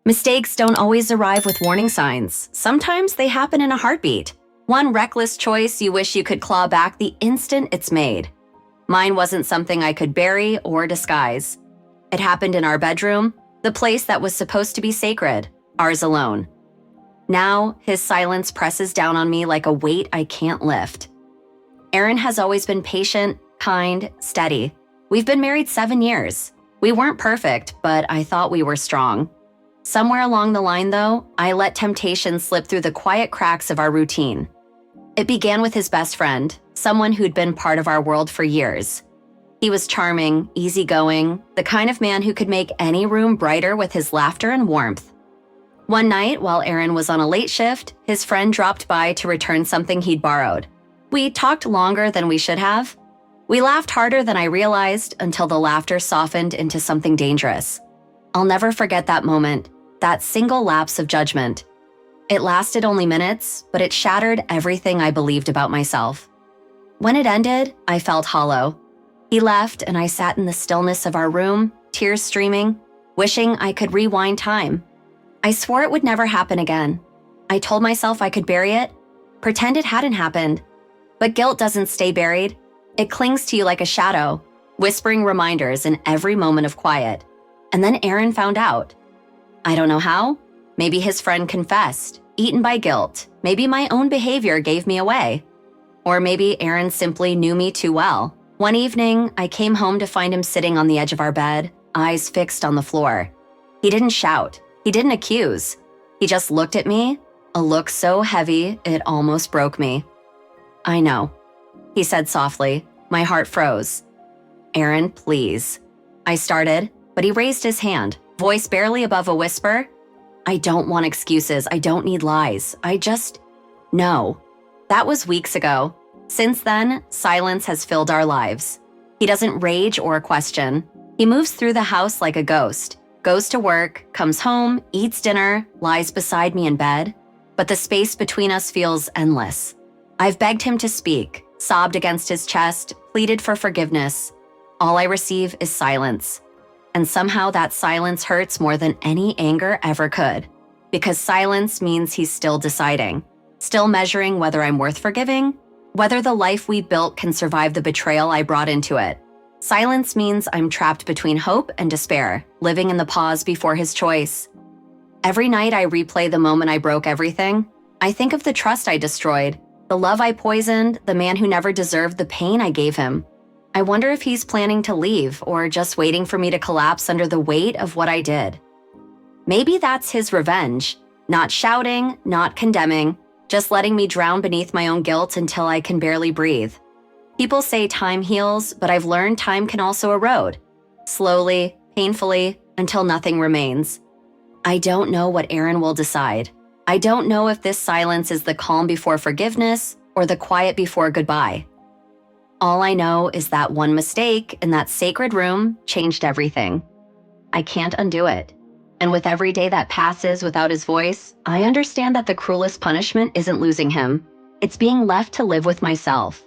Mistakes don't always arrive with warning signs. Sometimes they happen in a heartbeat. One reckless choice you wish you could claw back the instant it's made. Mine wasn't something I could bury or disguise. It happened in our bedroom, the place that was supposed to be sacred, ours alone. Now, his silence presses down on me like a weight I can't lift. Aaron has always been patient, kind, steady. We've been married 7 years. We weren't perfect, but I thought we were strong. Somewhere along the line, though, I let temptation slip through the quiet cracks of our routine. It began with his best friend, someone who'd been part of our world for years. He was charming, easygoing, the kind of man who could make any room brighter with his laughter and warmth. One night, while Aaron was on a late shift, his friend dropped by to return something he'd borrowed. We talked longer than we should have. We laughed harder than I realized until the laughter softened into something dangerous. I'll never forget that moment, that single lapse of judgment. It lasted only minutes, but it shattered everything I believed about myself. When it ended, I felt hollow. He left, and I sat in the stillness of our room, tears streaming, wishing I could rewind time. I swore it would never happen again. I told myself I could bury it, pretend it hadn't happened. But guilt doesn't stay buried. It clings to you like a shadow, whispering reminders in every moment of quiet. And then Aaron found out. I don't know how. Maybe his friend confessed, eaten by guilt. Maybe my own behavior gave me away. Or maybe Aaron simply knew me too well. One evening, I came home to find him sitting on the edge of our bed, eyes fixed on the floor. He didn't shout. He didn't accuse. He just looked at me, a look so heavy it almost broke me. I know, he said softly. My heart froze. Aaron, please. I started, but he raised his hand, voice barely above a whisper. I don't want excuses. I don't need lies. No. That was weeks ago. Since then, silence has filled our lives. He doesn't rage or question. He moves through the house like a ghost, goes to work, comes home, eats dinner, lies beside me in bed. But the space between us feels endless. I've begged him to speak, sobbed against his chest, pleaded for forgiveness. All I receive is silence. And somehow that silence hurts more than any anger ever could. Because silence means he's still deciding, still measuring whether I'm worth forgiving, whether the life we built can survive the betrayal I brought into it. Silence means I'm trapped between hope and despair, living in the pause before his choice. Every night I replay the moment I broke everything. I think of the trust I destroyed, the love I poisoned, the man who never deserved the pain I gave him. I wonder if he's planning to leave or just waiting for me to collapse under the weight of what I did. Maybe that's his revenge, not shouting, not condemning, just letting me drown beneath my own guilt until I can barely breathe. People say time heals, but I've learned time can also erode. Slowly, painfully, until nothing remains. I don't know what Aaron will decide. I don't know if this silence is the calm before forgiveness or the quiet before goodbye. All I know is that one mistake in that sacred room changed everything. I can't undo it. And with every day that passes without his voice, I understand that the cruelest punishment isn't losing him. It's being left to live with myself.